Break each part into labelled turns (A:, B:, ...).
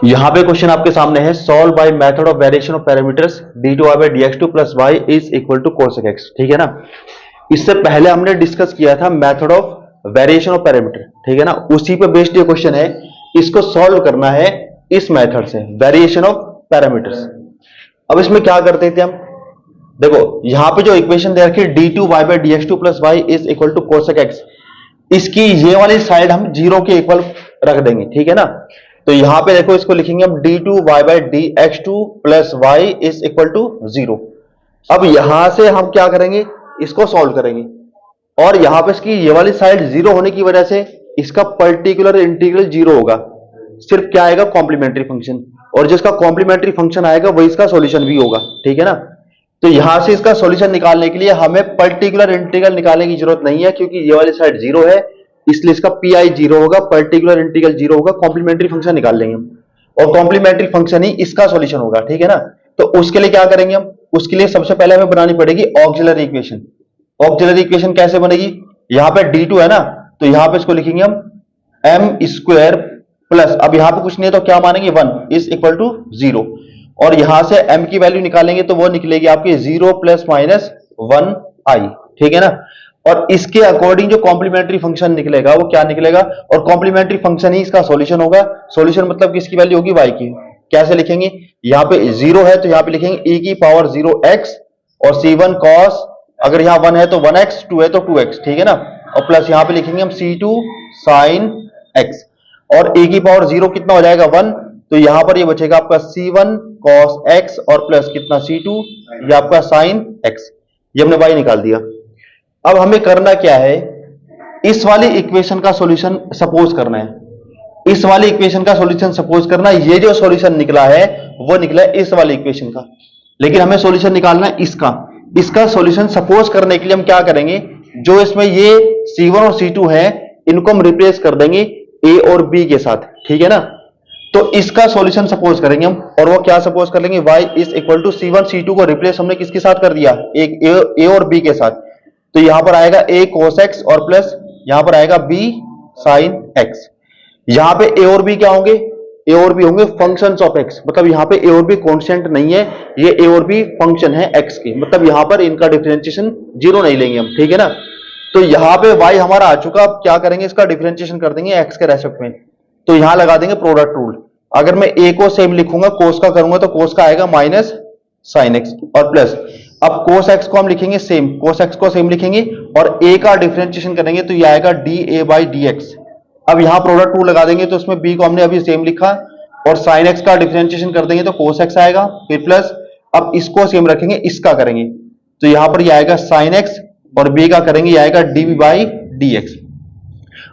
A: यहां पे क्वेश्चन आपके सामने है, solve by method of variation of parameters d2y by dx2 plus y is equal to cosec x। ठीक है ना। इससे पहले हमने डिस्कस किया था method of variation of parameter, ठीक है ना। उसी पे बेस्ड ये क्वेश्चन है, इसको सॉल्व करना है इस मेथड से, वेरिएशन ऑफ पैरामीटर्स। अब इसमें क्या करते थे हम, देखो यहां पे जो इक्वेशन दे रखी है d2y by dx2 plus y is equal to cosec x, इसकी ये वाली साइड हम जीरो के इक्वल रख देंगे, ठीक है ना। तो यहां पे देखो इसको लिखेंगे हम d2y by dx2 plus y is equal to 0। अब यहां से हम क्या करेंगे, इसको सॉल्व करेंगे, और यहां पे इसकी ये वाली साइड जीरो होने की वजह से इसका पर्टिकुलर इंटीग्रल जीरो होगा। सिर्फ क्या आएगा, कॉम्प्लीमेंट्री फंक्शन, और जिसका कॉम्प्लीमेंट्री फंक्शन आएगा वही इसका सॉल्यूशन भी होगा, ठीक है ना। तो यहां से इसका सॉल्यूशन निकालने के लिए हमें पर्टिकुलर इंटीग्रल निकालने की जरूरत नहीं है, क्योंकि ये वाली साइड जीरो है, इसलिए इसका पीआई जीरो होगा, पर्टिकुलर इंटीग्रल जीरो होगा। कॉम्प्लीमेंट्री फंक्शन निकाल लेंगे हम, और कॉम्प्लीमेंट्री फंक्शन ही इसका सॉल्यूशन होगा, ठीक है ना। तो उसके लिए क्या करेंगे हम, उसके लिए सबसे पहले हमें बनानी पड़ेगी ऑक्सिलरी इक्वेशन। ऑक्सिलरी इक्वेशन कैसे बनेगी, यहां पे d2 है ना, तो यहां पे इसको लिखेंगे हम m स्क्वायर प्लस, अब यहां पे कुछ नहीं है तो क्या मानेंगे 1 इज इक्वल टू 0, और यहां से m की वैल्यू निकालेंगे तो वो निकलेगी आपकी 0 प्लस माइनस 1i, ठीक है ना। और इसके अकॉर्डिंग जो कॉम्प्लीमेंट्री फंक्शन निकलेगा वो क्या निकलेगा, और कॉम्प्लीमेंट्री फंक्शन ही इसका सॉल्यूशन होगा। सॉल्यूशन मतलब किसकी वैल्यू होगी, y की। कैसे लिखेंगे, यहां पे 0 है तो यहां पे लिखेंगे e की पावर 0x, और c1 cos, अगर यहां 1 है तो 1x, 2 है तो 2x, ठीक है ना। और प्लस यहां पे लिखेंगे हम c2 sin x, और a की पावर 0 कितना हो जाएगा 1, तो यहां पर ये बचेगा आपका c1 cos x, और प्लस कितना c2, ये आपका sin x। ये हमने y निकाल दिया। अब हमें करना क्या है, इस वाली इक्वेशन का सॉल्यूशन सपोज करना है, इस वाली इक्वेशन का सॉल्यूशन सपोज करना है। ये जो सॉल्यूशन निकला है वो निकला है इस वाली इक्वेशन का, लेकिन हमें सॉल्यूशन निकालना है इसका सॉल्यूशन सपोज करने के लिए हम क्या करेंगे, जो इसमें ये c1 और c2 है इनको हम रिप्लेस कर देंगे a और b के साथ, ठीक है ना। तो इसका सॉल्यूशन सपोज करेंगे हम, और वो क्या सपोज कर लेंगे, y is equal to c1 c2 को रिप्लेस हमने किसके साथ कर दिया, एक a और b के साथ। तो यहां पर आएगा a cos x, और प्लस यहां पर आएगा b sin x। यहां पे a और b क्या होंगे, a और b होंगे फंक्शंस ऑफ x, मतलब यहां पे a और b कांस्टेंट नहीं है, ये a और b फंक्शन है x के, मतलब यहां पर इनका डिफरेंशिएशन जीरो नहीं लेंगे हम, ठीक है ना। तो यहां पे y हमारा आ चुका, अब क्या करेंगे, इसका डिफरेंशिएशन कर देंगे x के रेस्पेक्ट में। तो यहां लगा देंगे प्रोडक्ट रूल। अगर मैं a को सेम लिखूंगा, cos का करूंगा तो cos का आएगा माइनस sin x, और प्लस अब cos x को हम लिखेंगे सेम, cos x को सेम लिखेंगे, और a का डिफरेंशिएशन करेंगे तो ये आएगा dA बाई dx। अब यहां प्रोडक्ट रूल लगा देंगे, तो उसमें b को हमने अभी सेम लिखा, और sin x का डिफरेंशिएशन कर देंगे तो cos x आएगा, फिर प्लस अब इसको सेम रखेंगे, इसका करेंगे तो यहां पर ये आएगा sin x, और b का करेंगे ये आएगा dB बाई dx।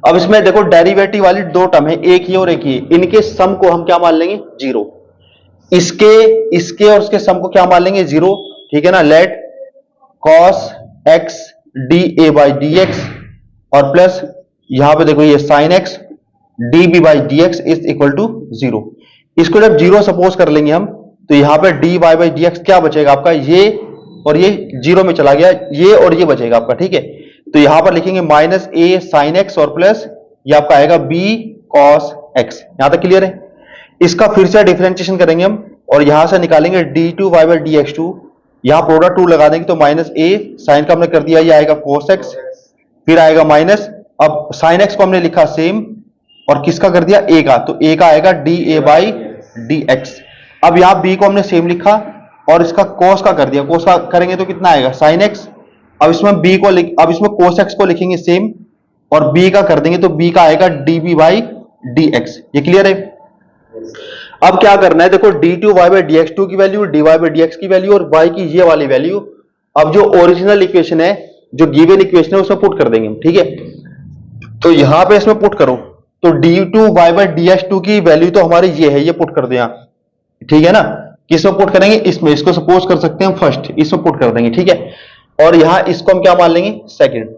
A: अब इसमें देखो डेरिवेटिव वाली दो टर्म है, एक ही और एक ही, इनके सम को हम क्या मान लेंगे, जीरो। इसके और इसके सम को क्या मान लेंगे, जीरो, ठीक है ना। Let cos x dA by dx, और प्लस यहां पे देखो ये sin x dB by dx is equal to 0। इसको जब जीरो सपोज कर लेंगे हम, तो यहां पे dy बाई dx क्या बचेगा आपका, ये और ये जीरो में चला गया, ये और ये बचेगा आपका, ठीक है। तो यहां पर लिखेंगे माइनस a sin x, और प्लस ये आपका आएगा b cos x। यहां तक क्लियर है। इसका फिर से डिफरेंशिएशन करेंगे हम, और यहां से निकालेंगे d2y बाई dx2, यहां प्रोडक्ट रूल लगा देंगे तो माइनस a, साइन का हमने कर दिया, ये आएगा cos x, फिर आएगा माइनस, अब sin x को हमने लिखा सेम, और किसका कर दिया, a का, तो a का आएगा dA बाई dx। अब यहां b को हमने सेम लिखा, और इसका cos का कर दिया, cos का करेंगे तो कितना आएगा sin x। अब इसमें b को अब इसमें cos x को लिखेंगे सेम, और b का कर देंगे तो b का आएगा dB बाई dx। ये क्लियर है। अब क्या करना है, देखो d2y बाई dx2 की वैल्यू, dy बाई dx की वैल्यू, और y की ये वाली वैल्यू, अब जो ओरिजिनल इक्वेशन है, जो गिवन इक्वेशन है उसमें पुट कर देंगे हम, ठीक है। तो यहां पे इसमें पुट करो, तो d2y बाई dx2 की वैल्यू तो हमारी ये है, ये पुट कर दो यहां, ठीक है ना। किसमें पुट करेंगे, इसमें, इसको सपोज कर सकते हैं फर्स्ट, इसमें पुट कर देंगे, ठीक है। और यहां इसको हम क्या मान लेंगे, सेकंड।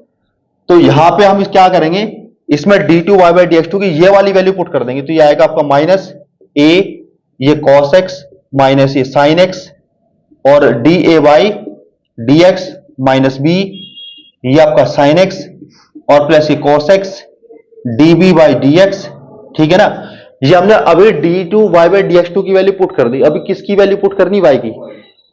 A: तो यहां पे हम क्या करेंगे, इसमें d2y बाई dx2 की ये वाली वैल्यू पुट कर देंगे, तो ये आएगा आपका माइनस a, ये cos x, माइनस ये sin x, और dA by dx minus b, ये आपका sin x, और प्लस ये cos x dB by dx, ठीक है ना। ये हमने अभी d2 y बाई dx2 की वैल्यू पुट कर दी। अभी किसकी वैल्यू पुट करनी? y की।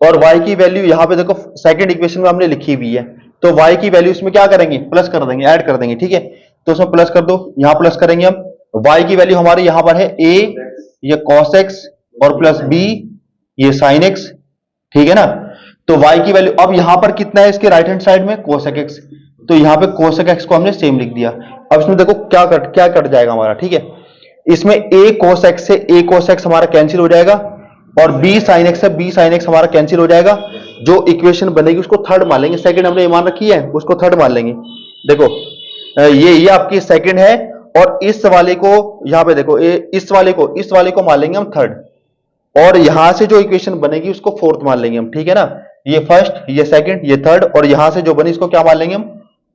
A: और y की वैल्यू यहाँ पे देखो सेकंड इक्वेशन में हमने लिखी हुई है, तो y की वैल्यू इसमें क्या करेंगे? प्लस कर देंगे, ऐड कर देंगे, ठीक है। तो उसमें प्लस कर दो, यहां प्लस करेंगे हम। y की वैल्यू हमारी यहां पर है a, ये cos x, और प्लस b, ये sin x, ठीक है ना। तो y की वैल्यू अब यहां पर कितना है इसके राइट हैंड साइड में? cosec x। तो यहां पे cosec x को हमने सेम लिख दिया। अब इसमें देखो क्या कट जाएगा हमारा, ठीक है। इसमें a cos x से a cos x हमारा कैंसिल हो जाएगा, और b sin x से b sin x हमारा कैंसिल हो जाएगा। जो इक्वेशन बनेगी उसको थर्ड मान लेंगे, सेकंड हमने मान रखी है उसको थर्ड मान लेंगे। देखो ये आपकी सेकंड है, और इस वाले को यहां पे देखो इस वाले को मान लेंगे हम थर्ड, और यहां से जो इक्वेशन बनेगी उसको फोर्थ मान लेंगे हम, ठीक है ना। ये फर्स्ट, ये सेकंड, ये थर्ड, और यहां से जो बनी इसको क्या मान लेंगे हम?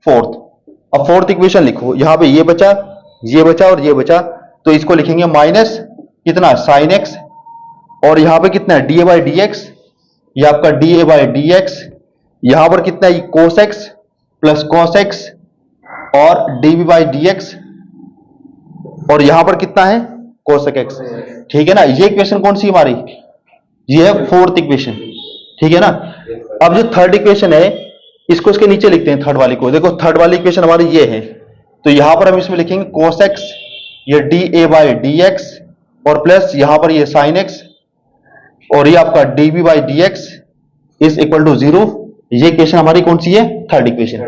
A: फोर्थ। अब फोर्थ इक्वेशन लिखो, यहां पे ये बचा और ये बचा, तो इसको लिखेंगे माइनस कितना? साइन एक्स, और यहां पे कितना है? D A by D x, ये आपका D A by D x. यहां पर कितना है? Cos X plus cos X, और D B by D x, और यहां पर कितना है? कोसेक एक्स, ठीक है ना। ये इक्वेशन कौन सी हमारी? ये है फोर्थ इक्वेशन, ठीक है ना। अब जो थर्ड इक्वेशन है इसको इसके नीचे लिखते हैं, थर्ड वाली को। देखो थर्ड वाली इक्वेशन हमारी ये है, तो यहां पर हम इसमें लिखेंगे कोस एक्स, ये d A by D x, और प्लस यहां पर ये साइन एक्स, और ये आपका d B by D x is equal to 0। ये इक्वेशन हमारी कौन सी है? Third equation.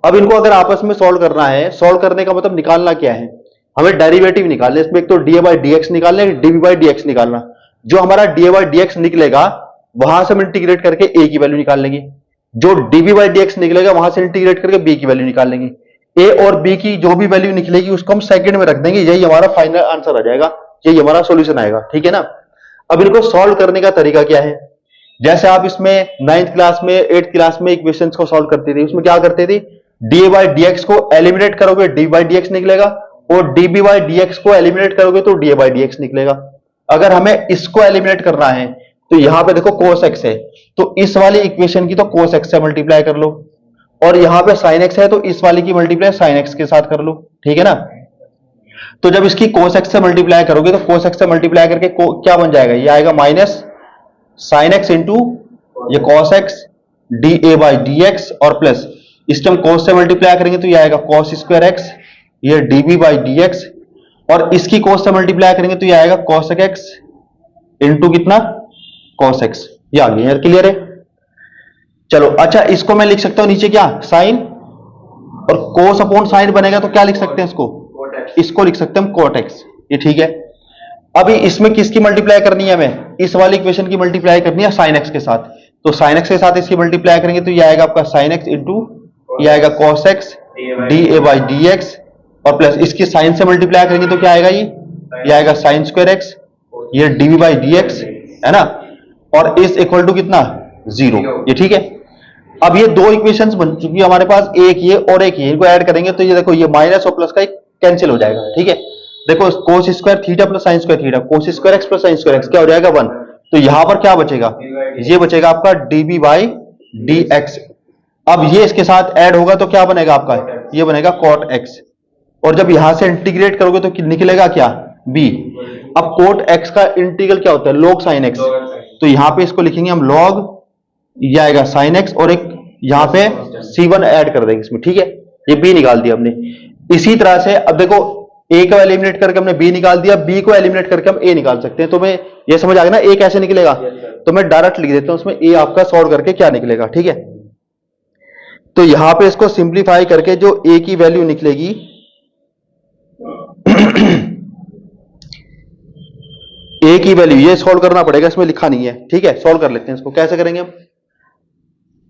A: अब इनको अगर आपस में सॉल्व करना है, सॉल्व करने का मतलब निकालना क्या है? हमें डेरिवेटिव निकालना है। इसमें एक तो d A by D x निकालना है, d B by D x निकालना। जो हमारा d A by D x निकलेगा वहां से हम इंटीग्रेट करके ए की वैल्यू निकाल लेंगे, जो d B by D x निकलेगा वहां से इंटीग्रेट करके बी की वैल्यू निकाल लेंगे। ए और बी की जो भी वैल्यू निकलेगी उसको हम सेकंड में रख देंगे, यही हमारा फाइनल आंसर आ जाएगा, यही हमारा सॉल्यूशन आएगा, ठीक है ना। अब इनको सॉल्व करने का तरीका क्या है? जैसे आप इसमें 9th क्लास में 8th क्लास में इक्वेशंस को सॉल्व करते थे, उसमें क्या करते थे? D A by D x को एलिमिनेट करोगे डी बाई डी एक्स निकलेगा, और D B by D x को एलिमिनेट करोगे तो d A by D x निकलेगा। अगर हमें इसको एलिमिनेट करना है तो यहां पे देखो cos x है, तो इस वाली इक्वेशन की तो cos x से मल्टीप्लाई कर लो, और यहां पे sin x है तो इस वाली की मल्टीप्लाई sin x के साथ कर लो, ठीक है ना। तो जब इसकी cos x से मल्टीप्लाई करोगे तो cos x से मल्टीप्लाई करके क्या बन जाएगा? ये आएगा माइनस sin x इंटू ये cos x D A by D x, और प्लस इसको हम cos से मल्टीप्लाई करेंगे तो ये आएगा cos स्क्वायर x, ये db बाई डी एक्स, और इसकी cos से मल्टीप्लाई करेंगे तो ये आएगा cosec x इंटू कितना? cos x। ये आ गया यार, क्लियर है? चलो अच्छा, इसको मैं लिख सकता हूं नीचे क्या? साइन, और cos अपॉन साइन बनेगा तो क्या लिख सकते हैं इसको लिख सकते हैं हम cot x, ये ठीक है। अभी इसमें किसकी मल्टीप्लाई करनी है? हमें इस वाली इक्वेशन की मल्टीप्लाई करनी है sin x के साथ, तो sin x के साथ इसकी मल्टीप्लाई करेंगे तो ये आएगा आपका sin x इंटू ये आएगा cos x D A by D x, और प्लस इसकी साइन से मल्टीप्लाई करेंगे तो क्या आएगा? ये आएगा साइन स्क्वायर एक्स, ये डीवी बाई डी एक्स, है ना, और इज इक्वल टू कितना? 0, ये ठीक है। अब ये दो इक्वेशंस बन चुकी है हमारे पास, एक ये और एक ये, इनको ऐड करेंगे तो ये देखो ये माइनस और प्लस का कैंसिल हो जाएगा, ठीक है। देखो cos square theta plus sine square theta, cos square x plus sine square x क्या हो जाएगा? 1। तो यहां पर क्या बचेगा? ये बचेगा आपका डीबी बाई डी एक्स। अब ये इसके साथ ऐड होगा तो क्या बनेगा आपका? ये बनेगा cot x, और जब यहां से इंटीग्रेट करोगे तो निकलेगा क्या? b। अब cot x का इंटीग्रल क्या होता है? log sin x। तो यहां पे इसको लिखेंगे हम log, ये आएगा sin x, और एक यहां पे c1 ऐड कर देंगे इसमें, ठीक है। ये b निकाल दिया हमने। इसी तरह से अब देखो a को एलिमिनेट करके हमने b निकाल दिया, b को एलिमिनेट करके हम a निकाल सकते हैं। तो मैं ये समझ आ गया ना a कैसे निकलेगा? तो मैं डायरेक्ट लिख देता हूं उसमें a आपका सॉल्व करके क्या निकलेगा, ठीक है। तो यहां पे इसको सिंप्लीफाई करके जो a की वैल्यू निकलेगी a की वैल्यू ये सॉल्व करना पड़ेगा, इसमें लिखा नहीं है, ठीक है। सॉल्व कर लेते हैं इसको, कैसे करेंगे हम?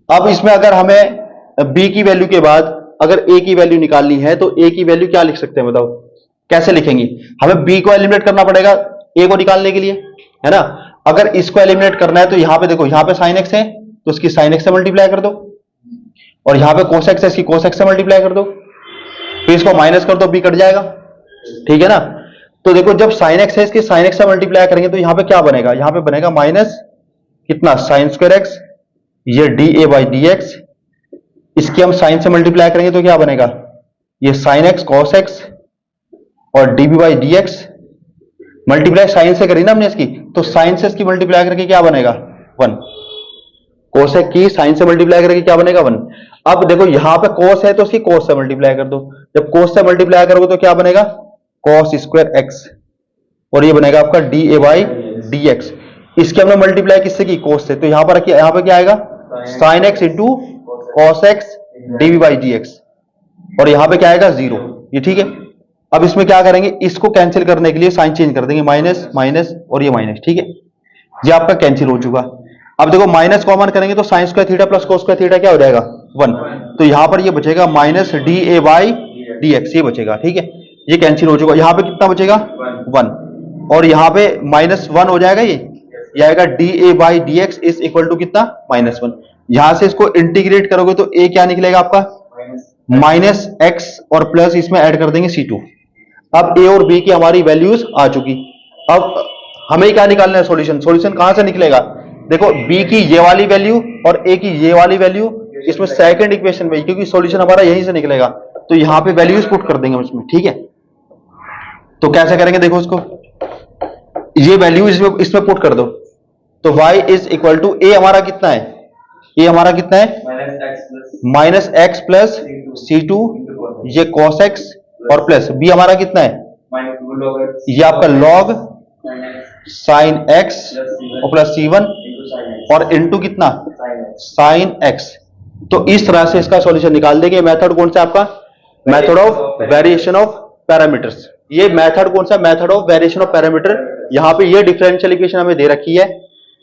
A: अब इसमें अगर हमें b की वैल्यू के बाद अगर a की वैल्यू निकालनी है तो a की वैल्यू क्या लिख सकते हैं बताओ? कैसे लिखेंगे? हमें b को एलिमिनेट करना पड़ेगा a को निकालने के लिए, है ना। अगर इसको एलिमिनेट करना है तो यहां पे देखो, यहां पे sin x है तो इसकी sin x से मल्टीप्लाई कर दो, और यहां पे cos x है इसकी cos x से मल्टीप्लाई कर दो, फिर इसको माइनस कर दो, b कट जाएगा, ठीक है ना। तो देखो जब sin x है इसकी sin x से मल्टीप्लाई करेंगे तो यहां पे क्या बनेगा? यहां पे बनेगा माइनस कितना? sin स्क्वायर x, ये d A by D x, इसकी हम साइन से मल्टीप्लाई करेंगे तो क्या बनेगा? ये sin x cos x और db by D x, multiply sine से करी ना हमने इसकी, तो साइन से इसकी मल्टीप्लाई करके क्या बनेगा 1, कोसेक की साइन से मल्टीप्लाई करके क्या बनेगा 1। अब देखो यहां पे कोस है तो उसकी कोस से मल्टीप्लाई कर दो, जब कोस से मल्टीप्लाई करोगे तो क्या बनेगा कॉस स्क्वायर एक्स, और ये बनेगा आपका D A by D x. इसके हमने मल्टीप्लाई किससे की कोस से, तो यहां पे क्या आएगा sine x into cos x d v by D x, और यहां पे क्या आएगा 0, ये ठीक है। अब इसमें क्या करेंगे, इसको कैंसिल करने के लिए साइन चेंज कर देंगे, माइनस माइनस और ये माइनस, ठीक है, ये आपका कैंसिल हो चुका। अब देखो माइनस कॉमन करेंगे तो sine square theta plus cos square theta क्या हो जाएगा 1, तो यहां पर ये बचेगा minus D A by D x, ये बचेगा, ठीक है, ये कैंसिल हो चुका। यहां पे कितना बचेगा 1, और यहां पे -1 हो जाएगा, ये आएगा d A by D x is equal to कितना -1। यहां से इसको इंटीग्रेट करोगे तो ए क्या निकलेगा आपका माइनस एक्स, और प्लस इसमें ऐड कर देंगे C2। अब ए और बी की हमारी वैल्यूज आ चुकी। अब हमें क्या निकालना है सॉल्यूशन, सॉल्यूशन कहां से निकलेगा, देखो बी की ये वाली वैल्यू और ए की ये वाली वैल्यू इसमें सेकंड इक्वेशन में, क्योंकि सॉल्यूशन हमारा यहीं से निकलेगा, तो यहां पे वैल्यूज पुट कर देंगे इसमें, ठीक है। तो कैसे करेंगे, देखो इसको, ये वैल्यू इसमें पुट कर दो, तो y इज इक्वल टू ए हमारा कितना है, ये हमारा कितना है माइनस एक्स प्लस C2, ये कॉस एक्स, और प्लस b हमारा कितना है ये आपका लॉग साइन एक्स और प्लस C1 और इनटू कितना साइन एक्स। तो इस तरह से इसका सॉल्यूशन निकाल देंगे। मेथड कौन सा आपका, method of variation of parameters. ये मेथड कौन सा, method of variation of parameter. यहां पे ये डिफरेंशियल इक्वेशन हमें दे रखी है,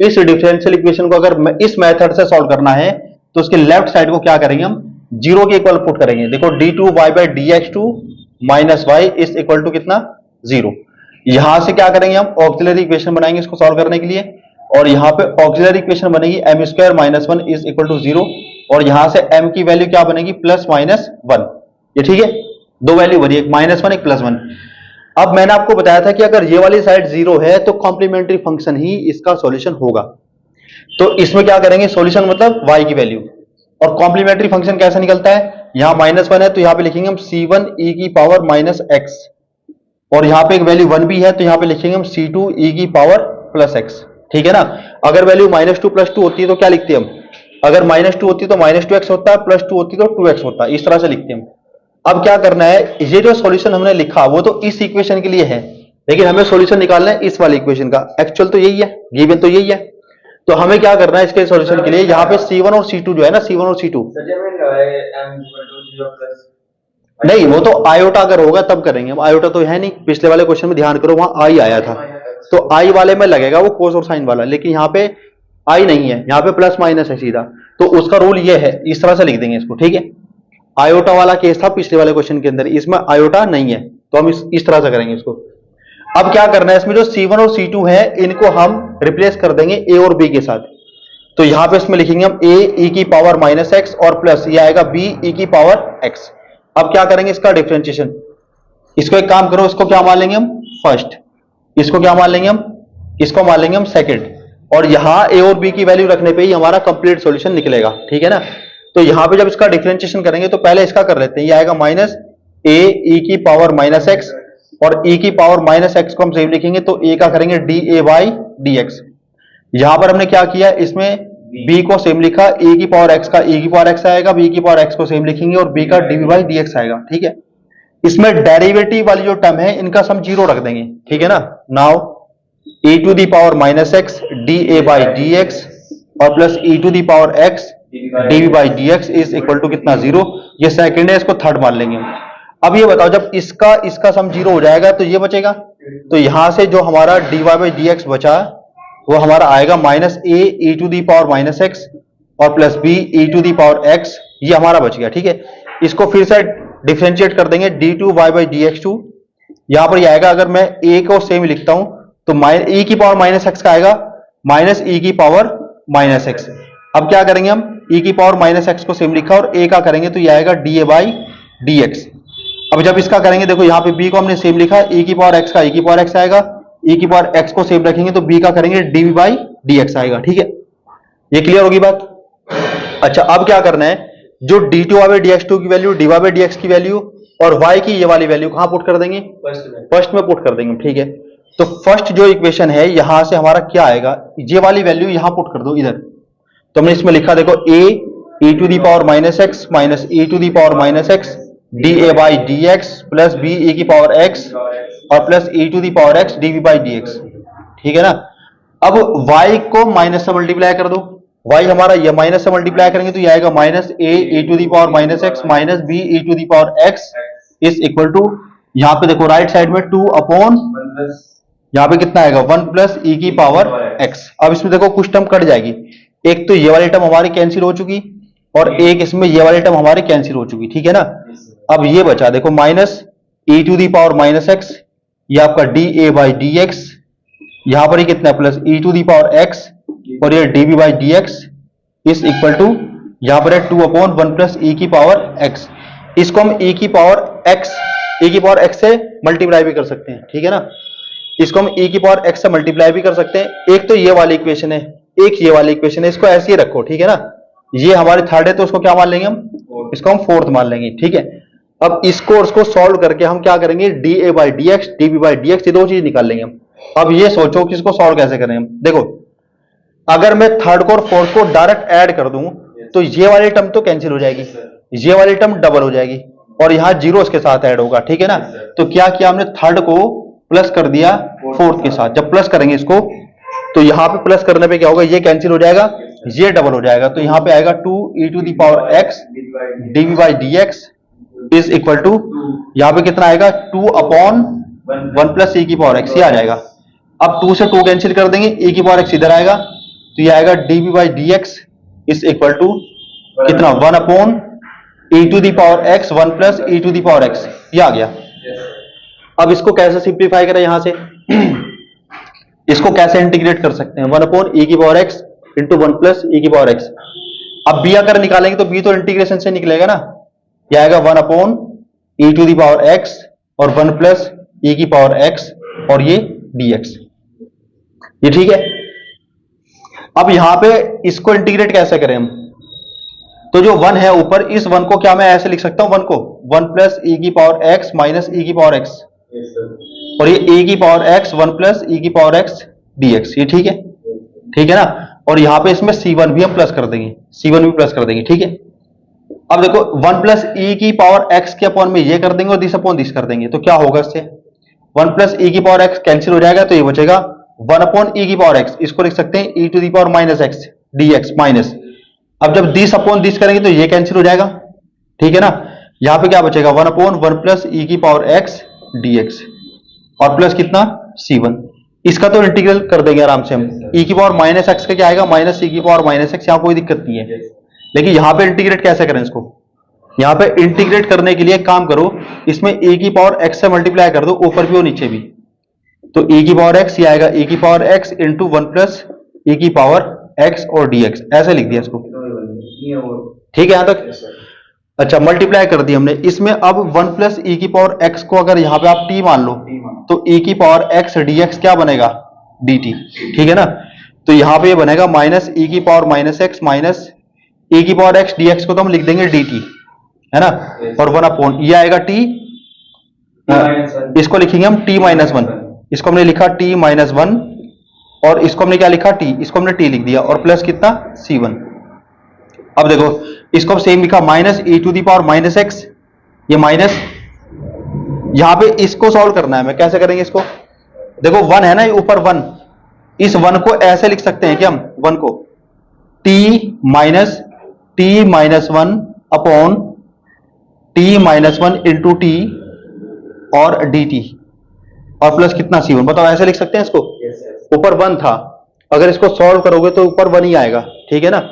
A: इस डिफरेंशियल इक्वेशन को अगर इस मेथड से सॉल्व करना है तो उसके लेफ्ट साइड को क्या करेंगे हम 0 के इक्वल पुट करेंगे। देखो d2y by dx2 minus y is equal to कितना 0। यहां से क्या करेंगे हम ऑक्सिलरी इक्वेशन बनाएंगे इसको सॉल्व करने के लिए, और यहां पे ऑक्सिलरी इक्वेशन बनेगी m square minus 1 is equal to 0, और यहां से m की वैल्यू क्या बनेगी प्लस माइनस 1, ये ठीक है, दो वैल्यू बनी, एक -1 एक +1। अब मैंने आपको बताया था कि अगर ये वाली साइड 0 है तो कॉम्प्लीमेंट्री फंक्शन ही इसका सॉल्यूशन होगा। तो इसमें क्या करेंगे, सॉल्यूशन मतलब y की वैल्यू, और कॉम्प्लीमेंट्री फंक्शन कैसे निकलता है, यहां -1 है तो यहां पे लिखेंगे हम C1 e की पावर -x, और यहां पे एक वैल्यू 1 भी है तो यहां पे लिखेंगे हम C2 e की पावर +x, ठीक है ना। अगर वैल्यू -2 +2 होती है तो क्या लिखते हैं हम, अगर -2 होती है तो -2x होता है, +2 होती है तो 2x होता है, इस तरह से लिखते हैं हम। अब क्या करना है, ये जो सॉल्यूशन हमने लिखा वो तो इस इक्वेशन के लिए है, लेकिन हमें सॉल्यूशन निकालना है इस वाली इक्वेशन का। एक्चुअल तो यही है, गिवन तो यही है, तो हमें क्या करना है इसके सॉल्यूशन के लिए, यहाँ पे C1 और C2 जो है ना, C1 और C2 नहीं, वो तो आयोटा अगर होगा तब करेंगे हम, आयोटा तो है नहीं। पिछले वाले क्वेश्चन में ध्यान करो, वहां आई आया था, तो आई वाले में लगेगा वो कोस और साइन वाला, लेकिन यहाँ पे आई नहीं है, यहाँ पे प्लस माइनस है सीधा, तो उसका रूल ये है, इस तरह से लिख देंगे इसको, ठीक है। आयोटा वाला केस था पिछले वाले क्वेश्चन के अंदर, इसमें आयोटा नहीं है, तो हम इस तरह से करेंगे इसको। अब क्या करना है, इसमें जो C1 और C2 है इनको हम रिप्लेस कर देंगे A और B के साथ, तो यहां पे इसमें लिखेंगे हम A e की पावर -x और प्लस ये आएगा B e की पावर x। अब क्या करेंगे इसका डिफरेंशिएशन, इसको एक काम करो, इसको क्या मान लेंगे हम फर्स्ट, इसको क्या मान लेंगे हम, इसको मान लेंगे हम सेकंड, और यहां A और B की वैल्यू रखने पे ही हमारा कंप्लीट सॉल्यूशन निकलेगा, ठीक है ना। तो यहां पे जब इसका डिफरेंशिएशन करेंगे तो पहले इसका कर लेते हैं, ये आएगा -a e की पावर -x, और e की पावर -x को हम सेम लिखेंगे तो a का करेंगे dA बाई dx। यहां पर हमने क्या किया, इसमें b को सेम लिखा, e की पावर x का e की पावर x आएगा, b की पावर x को सेम लिखेंगे और b का dV बाई dx आएगा, ठीक है। इसमें डेरिवेटिव वाली जो टर्म है इनका सम 0 रख देंगे, ठीक है ना। Now e to the power -x dA by dx और plus e to the power x dV by dx is equal to कितना 0, ये सेकंड है, इसको थर्ड मान लेंगे। अब ये बताओ जब इसका सम 0 हो जाएगा तो ये बचेगा, तो यहां से जो हमारा dy बाई dx बचा वो हमारा आएगा -a e to the power -x और plus b e to the power x, ये हमारा बच गया, ठीक है। इसको फिर से डिफरेंशिएट कर देंगे d2y बाई dx2, यहां पर ये आएगा, अगर मैं a को सेम लिखता हूं तो e की पावर -x का आएगा -e की पावर -x। अब क्या करेंगे हम, e की पावर -x को सेम लिखा और a का करेंगे तो ये आएगा dA बाई dx। अब जब इसका करेंगे, देखो यहाँ पे b को हमने सेम लिखा, e की पावर x का e की पावर x आएगा, e की पावर x को सेम रखेंगे तो b का करेंगे dV बाई dx आएगा, ठीक है। ये क्लियर होगी बात। अच्छा, अब क्या करना है, जो d2y बाई dx2 की वैल्यू, dy बाई dx की वैल्यू और y की ये वाली वैल्यू कहां पुट कर देंगे, फर्स्ट में पुट कर देंगे, ठीक है। तो फर्स्ट जो इक्वेशन है यहां से हमारा क्या आएगा, ये वाली वैल्यू यहां पुट कर दो इधर। तो हमने इसमें लिखा देखो a e to the power minus x minus e to the power minus x d A by D x plus b e की पावर x और plus e to the power x d v by D x. ठीक है ना। अब y को minus से multiply कर दो, y हमारा ये माइनस से मल्टीप्लाई करेंगे तो ये आएगा minus a e to the power minus x minus b e to the power x is equal to, यहां पे देखो राइट साइड में 2 अपॉन, यहां पे कितना आएगा 1 प्लस e की पावर x। अब इसमें देखो कुछ टर्म कट जाएगी, एक तो ये वाली टर्म हमारी कैंसिल हो चुकी और एक इसमें ये वाली टर्म हमारी कैंसिल हो चुकी। ठीक है ना। अब ये बचा देखो minus e to the power minus x, ये आपका D A by D x, यहां पर ही कितना है plus e to the power x और ये d B by D x is equal to, यहां पर है 2 अपॉन 1 प्लस e की पावर x। इसको हम e की पावर x से मल्टीप्लाई भी कर सकते हैं। ठीक है ना। इसको हम e की पावर x से मल्टीप्लाई भी कर सकते हैं। एक तो ये वाली इक्वेशन है, एक ये वाली इक्वेशन है, इसको ऐसे ही रखो। ठीक है ना। ये हमारी थर्ड है तो उसको क्या मान लेंगे हम, इसको हम फोर्थ मान लेंगे। ठीक है। अब इसको और इसको सॉल्व करके हम क्या करेंगे, d A by D x d B by D x, ये दो चीज निकाल लेंगे हम। अब ये सोचो कि इसको सॉल्व कैसे करें हम। देखो अगर मैं थर्ड को और फोर्थ को डायरेक्ट ऐड कर दूं तो ये वाली टर्म तो कैंसिल हो जाएगी, ये वाली टर्म डबल हो जाएगी और यहां जीरो इसके साथ ऐड होगा। ठीक है ना। तो क्या किया हमने, थर्ड को प्लस कर दिया फोर्थ के साथ। जब प्लस करेंगे इसको तो यहां पे प्लस करने पे क्या होगा, ये कैंसिल हो जाएगा, ये डबल हो जाएगा। तो यहां पे आएगा 2 e to the power x dv by D x is equal to, यहां पे कितना आएगा 2 अपॉन 1 प्लस e की पावर x, ये आ जाएगा। अब 2 से 2 कैंसिल कर देंगे, e की पावर x इधर आएगा तो ये आएगा dv by D x is equal to कितना 1 upon e to the power x 1 plus e to the power x, ये आ गया। अब इसको कैसे सिंप्लीफाई करें, यहां से इसको कैसे इंटीग्रेट कर सकते हैं, 1 अपॉन e की power x into 1 plus e की पावर x। अब b अगर निकालेंगे तो b तो इंटीग्रेशन से निकलेगा ना, ये आएगा 1 upon e to the power x और 1 प्लस e की पावर x और ये dx, ये ठीक है। अब यहां पे इसको इंटीग्रेट कैसे करें हम, तो जो 1 है ऊपर, इस 1 को क्या मैं ऐसे लिख सकता हूं, 1 को 1 प्लस e की पावर x माइनस e की पावर x और ये e की पावर x 1 प्लस e की पावर x dx, ये ठीक है। ठीक है ना। और यहां पे इसमें c1 भी हम प्लस कर देंगे, c1 भी प्लस कर देंगे। ठीक है। अब देखो 1 प्लस e की पावर x के अपॉन में ये कर देंगे और दिस अपॉन दिस कर देंगे तो क्या होगा, इससे 1 प्लस e की पावर x कैंसिल हो जाएगा तो ये बचेगा 1 अपॉन e की पावर x, इसको लिख सकते हैं e to the power minus x dx minus, अब जब दिस अपॉन दिस करेंगे तो ये कैंसिल हो जाएगा। ठीक है ना। यहां पे क्या बचेगा 1 अपॉन 1 प्लस e की पावर x dx और प्लस कितना c1, इसका तो इंटीग्रल कर देंगे आराम से हम। e की पावर माइनस एक्स का क्या आएगा, माइनस e की पावर माइनस एक्स, यहां कोई दिक्कत नहीं है। लेकिन यहां पे इंटीग्रेट कैसे करें इसको, यहां पे इंटीग्रेट करने के लिए एक काम करो, इसमें e की पावर x से मल्टीप्लाई कर दो ऊपर भी और नीचे भी, तो e की पावर x ये आएगा e की power x into 1 plus e की पावर x और dx, ऐसे लिख दिया इसको। ठीक है यहां तक। अच्छा मल्टीप्लाई कर दी हमने इसमें। अब 1 प्लस e की पावर x को अगर यहां पे आप t मान लो तो e की पावर x dx क्या बनेगा, dt। ठीक है ना। तो यहां पे ये बनेगा माइनस e की power minus x minus e की पावर x dx को तो हम लिख देंगे dt, है ना। और 1 अपॉन ये आएगा t, इसको लिखेंगे हम t माइनस 1, इसको हमने लिखा t माइनस 1 और इसको हमने क्या लिखा t, इसको हमने t लिख दिया और प्लस कितना c1। अब देखो इसको सेम लिखा minus e to the power minus x, ये माइनस, यहां पे इसको सॉल्व करना है, मैं कैसे करेंगे इसको, देखो 1 है ना ये ऊपर 1, इस 1 को ऐसे लिख सकते हैं कि हम 1 को t minus 1 upon t minus 1 into T और dt और प्लस कितना c1, बताओ ऐसे लिख सकते हैं इसको। ऊपर 1 था, अगर इसको सॉल्व करोगे तो ऊपर 1 ही आएगा। ठीक है ना।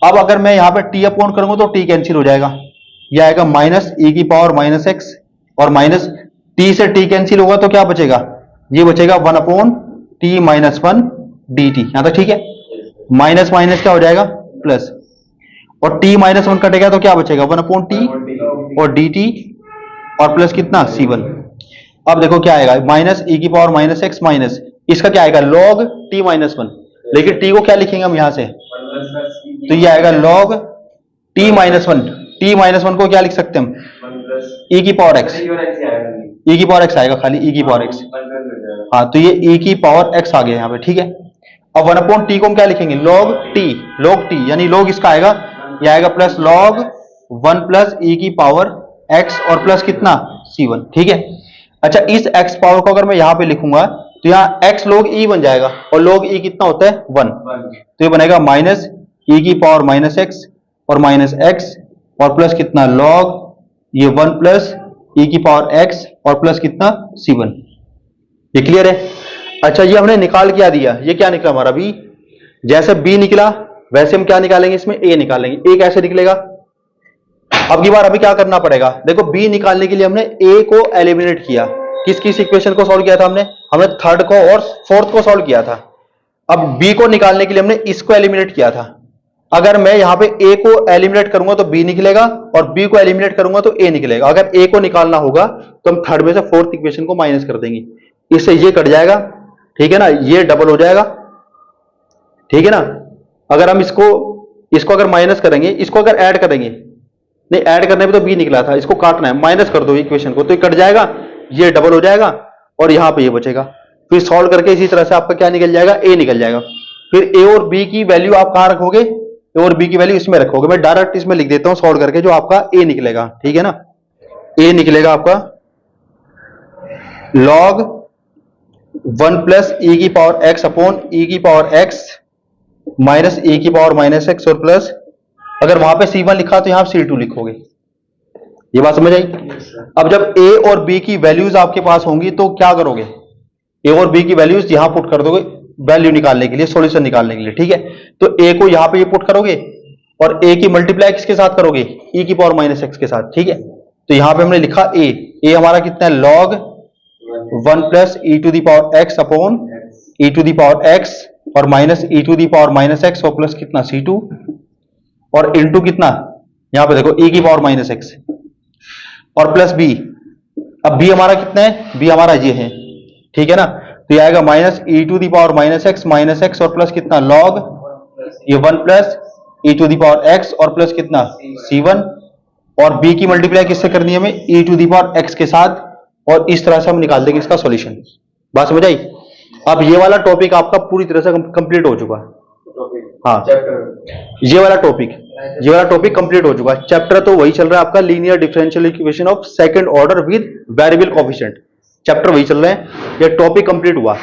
A: अब अगर मैं यहां पे t अपॉन करूंगा तो t कैंसिल हो जाएगा, यह आएगा माइनस e की पावर माइनस एक्स और माइनस t से t कैंसिल होगा तो क्या बचेगा, ये बचेगा 1 अपॉन t माइनस 1 dt, यहां तक ठीक है। माइनस माइनस क्या हो जाएगा प्लस, और t माइनस 1 कटेगा तो क्या बचेगा 1 अपॉन t और dt और प्लस कितना c1। अब देखो क्या आएगा माइनस e की पावर माइनस एक्स माइनस, इसका क्या आएगा log t माइनस 1, लेकिन t को क्या लिखेंगे हम यहां से, तो ये आएगा log t minus 1, t minus 1 को क्या लिख सकते हैं हम e की पावर x, e की पावर x आएगा खाली e की पावर x, हाँ, तो ये e की पावर x आ गया यहाँ पे, ठीक है। अब 1/t को हम क्या लिखेंगे, log t, यानी log इसका आएगा, ये आएगा प्लस log 1 प्लस e की पावर x और प्लस कितना c1, ठीक है। अच्छा, इस x पावर को अगर मैं यहाँ पे लिखूंगा तो यहाँ x log e बन जाएगा, और log e कितना होता है 1, तो ये बनेगा माइनस e की पावर माइनस x और माइनस x और प्लस कितना log ये 1 प्लस e की पावर x और प्लस कितना c1। ये क्लियर है। अच्छा, ये हमने निकाल क्या दिया, ये क्या निकला हमारा b, जैसे b निकला वैसे हम क्या निकालेंगे, इसमें a निकालेंगे। a कैसे निकलेगा, अब की बार अभी क्या करना पड़ेगा, देखो b निकालने के लिए हमने a को एलिमिनेट किया, किस किस इक्वेशन को सॉल्व किया था हमने थर्ड को और फोर्थ को सॉल्व किया था। अब b को निकालने के लिए हमने इसको एलिमिनेट किया था। अगर मैं यहां पे a को एलिमिनेट करूंगा तो b निकलेगा, और b को एलिमिनेट करूंगा तो a निकलेगा। अगर a को निकालना होगा तो हम थर्ड में से फोर्थ इक्वेशन को माइनस कर देंगे, इससे ये कट जाएगा, ठीक है ना, ये डबल हो जाएगा, ठीक है ना। अगर हम इसको अगर माइनस करेंगे, इसको अगर ऐड करेंगे, नहीं ऐड करने में तो b निकला था, इसको काटना है, माइनस कर दो इक्वेशन को तो ये कट जाएगा, ये डबल हो जाएगा और यहां पे ये बचेगा। फिर सॉल्व करके इसी तरह से आपका क्या निकल जाएगा, a निकल जाएगा। फिर a और b की वैल्यू आप कहां रखोगे, a और b की वैल्यू इसमें रखोगे। मैं डायरेक्ट इसमें लिख देता हूं सॉल्व करके, जो आपका a निकलेगा, ठीक है ना, a निकलेगा आपका log 1 प्लस e की पावर x अपॉन e की पावर x माइनस e की पावर माइनस x और प्लस, अगर वहां पे c1 लिखा तो यहां c2 लिखोगे। ये बात समझ आई। अब जब a और b की वैल्यूज आपके पास होंगी तो क्या करोगे, a और b की वैल्यूज यहां पुट कर दोगे वैल्यू निकालने के लिए, सॉल्यूशन निकालने के लिए, ठीक है। तो a को यहां पे ये पुट करोगे और a की मल्टीप्लाई किसके साथ करोगे, e की पावर माइनस x के साथ, ठीक है। तो यहां पे हमने लिखा a हमारा कितना है log 1 plus e to the power x upon e to the power x और minus e to the power minus x और प्लस कितना c2 और इनटू कितना, यहां पे देखो e की पावर माइनस x और प्लस b। अब b हमारा कितना है, b हमारा ये है, ठीक है ना। तो ये आएगा minus e to the power minus x और प्लस कितना log ये 1 plus e to the power x और प्लस कितना c1, और b की मल्टीप्लाई किससे करनी है हमें, e to the power x के साथ, और इस तरह से हम निकाल देंगे इसका सॉल्यूशन। बात समझ आई। अब ये वाला टॉपिक आपका पूरी तरह से कंप्लीट हो चुका है। हाँ, ये वाला टॉपिक कंप्लीट हो चुका है। चैप्टर तो वही चल रहा है आपका, linear differential equation of second order with variable coefficient, chapter वही चल रहा है, ये टॉपिक कंप्लीट हुआ।